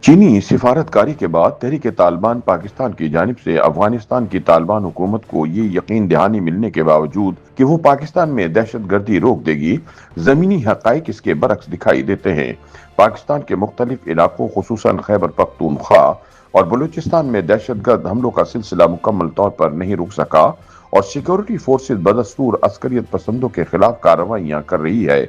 چینی سفارتکاری کے بعد تحریک طالبان پاکستان کی جانب سے افغانستان کی طالبان حکومت کو یہ یقین دہانی ملنے کے باوجود کہ وہ پاکستان میں دہشت گردی روک دے گی، زمینی حقائق اس کے برعکس دکھائی دیتے ہیں۔ پاکستان کے مختلف علاقوں خصوصاً خیبر پختونخوا اور بلوچستان میں دہشت گرد حملوں کا سلسلہ مکمل طور پر نہیں رک سکا اور سیکورٹی فورسز بدستور عسکریت پسندوں کے خلاف کارروائیاں کر رہی ہے۔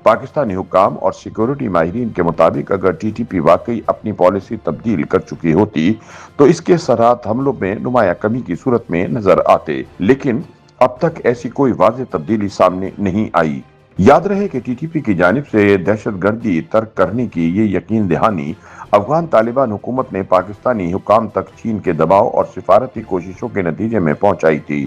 پاکستانی حکام اور سیکورٹی ماہرین کے مطابق اگر ٹی ٹی پی واقعی اپنی پالیسی تبدیل کر چکی ہوتی تو اس کے اثرات حملوں میں نمایاں کمی کی صورت میں نظر آتے، لیکن اب تک ایسی کوئی واضح تبدیلی سامنے نہیں آئی۔ یاد رہے کہ ٹی ٹی پی کی جانب سے دہشت گردی ترک کرنے کی یہ یقین دہانی افغان طالبان حکومت نے پاکستانی حکام تک چین کے دباؤ اور سفارتی کوششوں کے نتیجے میں پہنچائی تھی۔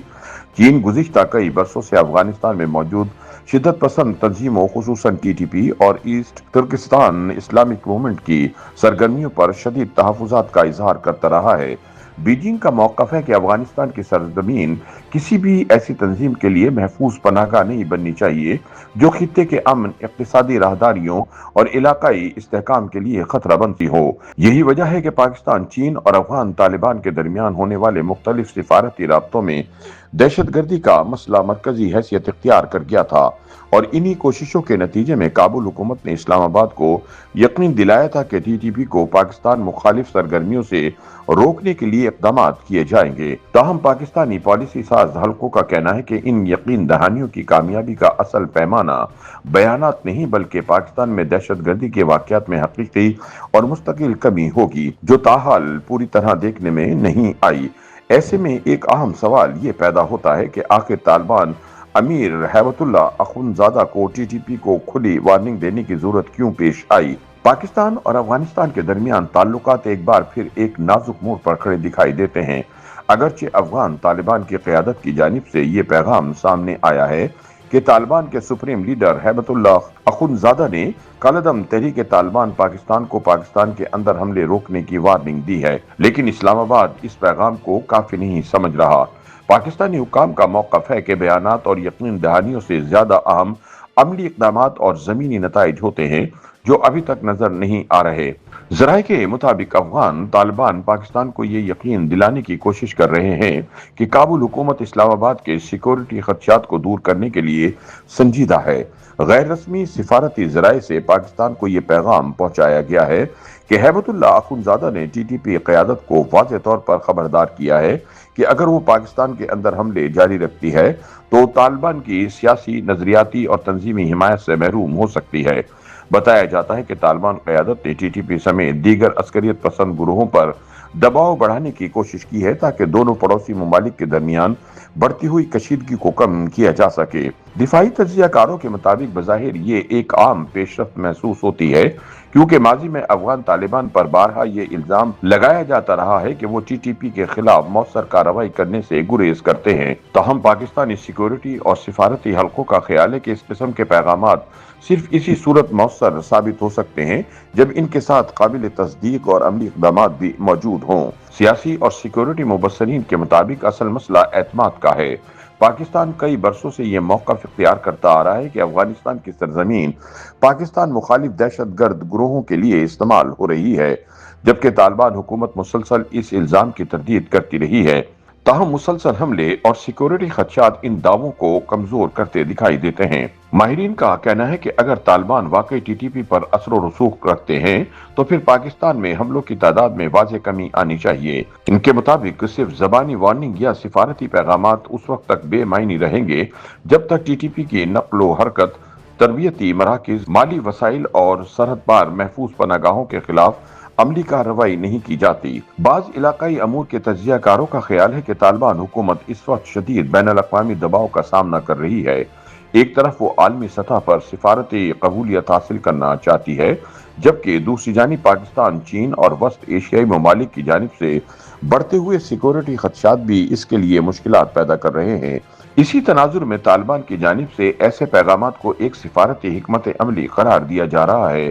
چین گزشتہ کئی برسوں سے افغانستان میں موجود شدت پسند تنظیموں خصوصاً ٹی ٹی پی اور ایسٹ ترکستان اسلامک موومنٹ کی سرگرمیوں پر شدید تحفظات کا اظہار کرتا رہا ہے۔ بیجنگ کا موقف ہے کہ افغانستان کی سرزمین کسی بھی ایسی تنظیم کے لیے محفوظ پناہ گاہ نہیں بننی چاہیے جو خطے کے امن، اقتصادی راہداریوں اور علاقائی استحکام کے لیے خطرہ بنتی ہو۔ یہی وجہ ہے کہ پاکستان، چین اور افغان طالبان کے درمیان ہونے والے مختلف سفارتی رابطوں میں دہشت گردی کا مسئلہ مرکزی حیثیت اختیار کر گیا تھا، اور انہی کوششوں کے نتیجے میں کابل حکومت نے اسلام آباد کو یقین دلایا تھا کہ ٹی ٹی پی کو پاکستان مخالف سرگرمیوں سے روکنے کے لیے اقدامات کیے جائیں گے۔ تاہم پاکستانی پالیسی ساز حلقوں کا کہنا ہے کہ ان یقین دہانیوں کی کامیابی کا اصل پیمانہ بیانات نہیں بلکہ پاکستان میں دہشت گردی کے واقعات میں حقیقی اور مستقل کمی ہوگی، جو تاحال پوری طرح دیکھنے میں نہیں آئی۔ ایسے میں ایک اہم سوال یہ پیدا ہوتا ہے کہ آخر طالبان امیر ہیبت اللہ اخونزادہ کو ٹی ٹی پی کو کھلی وارننگ دینے کی ضرورت کیوں پیش آئی؟ پاکستان اور افغانستان کے درمیان تعلقات ایک بار پھر ایک نازک موڑ پر کھڑے دکھائی دیتے ہیں۔ اگرچہ افغان طالبان کی قیادت کی جانب سے یہ پیغام سامنے آیا ہے کہ طالبان کے سپریم لیڈر ہیبت اللہ اخونزادہ نے کالعدم تحریک طالبان پاکستان کو پاکستان کے اندر حملے روکنے کی وارننگ دی ہے، لیکن اسلام آباد اس پیغام کو کافی نہیں سمجھ رہا۔ پاکستانی حکام کا موقف ہے کہ بیانات اور یقین دہانیوں سے زیادہ اہم عملی اقدامات اور زمینی نتائج ہوتے ہیں جو ابھی تک نظر نہیں آ رہے۔ ذرائع کے مطابق افغان طالبان پاکستان کو یہ یقین دلانے کی کوشش کر رہے ہیں کہ کابل حکومت اسلام آباد کے سیکورٹی خدشات کو دور کرنے کے لیے سنجیدہ ہے۔ غیر رسمی سفارتی ذرائع سے پاکستان کو یہ پیغام پہنچایا گیا ہے کہ ہیبت اللہ اخونزادہ نے ٹی ٹی پی قیادت کو واضح طور پر خبردار کیا ہے کہ اگر وہ پاکستان کے اندر حملے جاری رکھتی ہے تو طالبان کی سیاسی، نظریاتی اور تنظیمی حمایت سے محروم ہو سکتی ہے۔ بتایا جاتا ہے کہ طالبان قیادت نے ٹی ٹی پی سمیت دیگر عسکریت پسند گروہوں پر دباؤ بڑھانے کی کوشش کی ہے تاکہ دونوں پڑوسی ممالک کے درمیان بڑھتی ہوئی کشیدگی کو کم کیا جا سکے۔ دفاعی تجزیہ کاروں کے مطابق بظاہر یہ ایک عام پیش رفت محسوس ہوتی ہے، کیونکہ ماضی میں افغان طالبان پر بارہا یہ الزام لگایا جاتا رہا ہے کہ وہ ٹی ٹی پی کے خلاف مؤثر کارروائی کرنے سے گریز کرتے ہیں۔ تاہم پاکستانی سیکورٹی اور سفارتی حلقوں کا خیال ہے کہ اس قسم کے پیغامات صرف اسی صورت مؤثر ثابت ہو سکتے ہیں جب ان کے ساتھ قابل تصدیق اور عملی اقدامات بھی موجود ہوں۔ سیاسی اور سیکورٹی مبصرین کے مطابق اصل مسئلہ اعتماد کا ہے۔ پاکستان کئی برسوں سے یہ موقف اختیار کرتا آ رہا ہے کہ افغانستان کی سرزمین پاکستان مخالف دہشت گرد گروہوں کے لیے استعمال ہو رہی ہے، جبکہ طالبان حکومت مسلسل اس الزام کی تردید کرتی رہی ہے۔ تاہم مسلسل حملے اور سیکورٹی خدشات ان دعووں کو کمزور کرتے دکھائی دیتے ہیں۔ ماہرین کا کہنا ہے کہ اگر طالبان واقعی ٹی ٹی پی پر اثر و رسوخ رکھتے ہیں تو پھر پاکستان میں حملوں کی تعداد میں واضح کمی آنی چاہیے۔ ان کے مطابق صرف زبانی وارننگ یا سفارتی پیغامات اس وقت تک بے معنی رہیں گے جب تک ٹی ٹی پی کی نقل و حرکت، تربیتی مراکز، مالی وسائل اور سرحد پار محفوظ پناہ گاہوں کے خلاف عملی کارروائی نہیں کی جاتی۔ بعض علاقائی امور کے تجزیہ کاروں کا خیال ہے کہ طالبان حکومت اس وقت شدید بین الاقوامی دباؤ کا سامنا کر رہی ہے۔ ایک طرف وہ عالمی سطح پر سفارتی قبولیت حاصل کرنا چاہتی ہے، جبکہ دوسری جانب پاکستان، چین اور وسط ایشیائی ممالک کی جانب سے بڑھتے ہوئے سیکورٹی خدشات بھی اس کے لیے مشکلات پیدا کر رہے ہیں۔ اسی تناظر میں طالبان کی جانب سے ایسے پیغامات کو ایک سفارتی حکمت عملی قرار دیا جا رہا ہے۔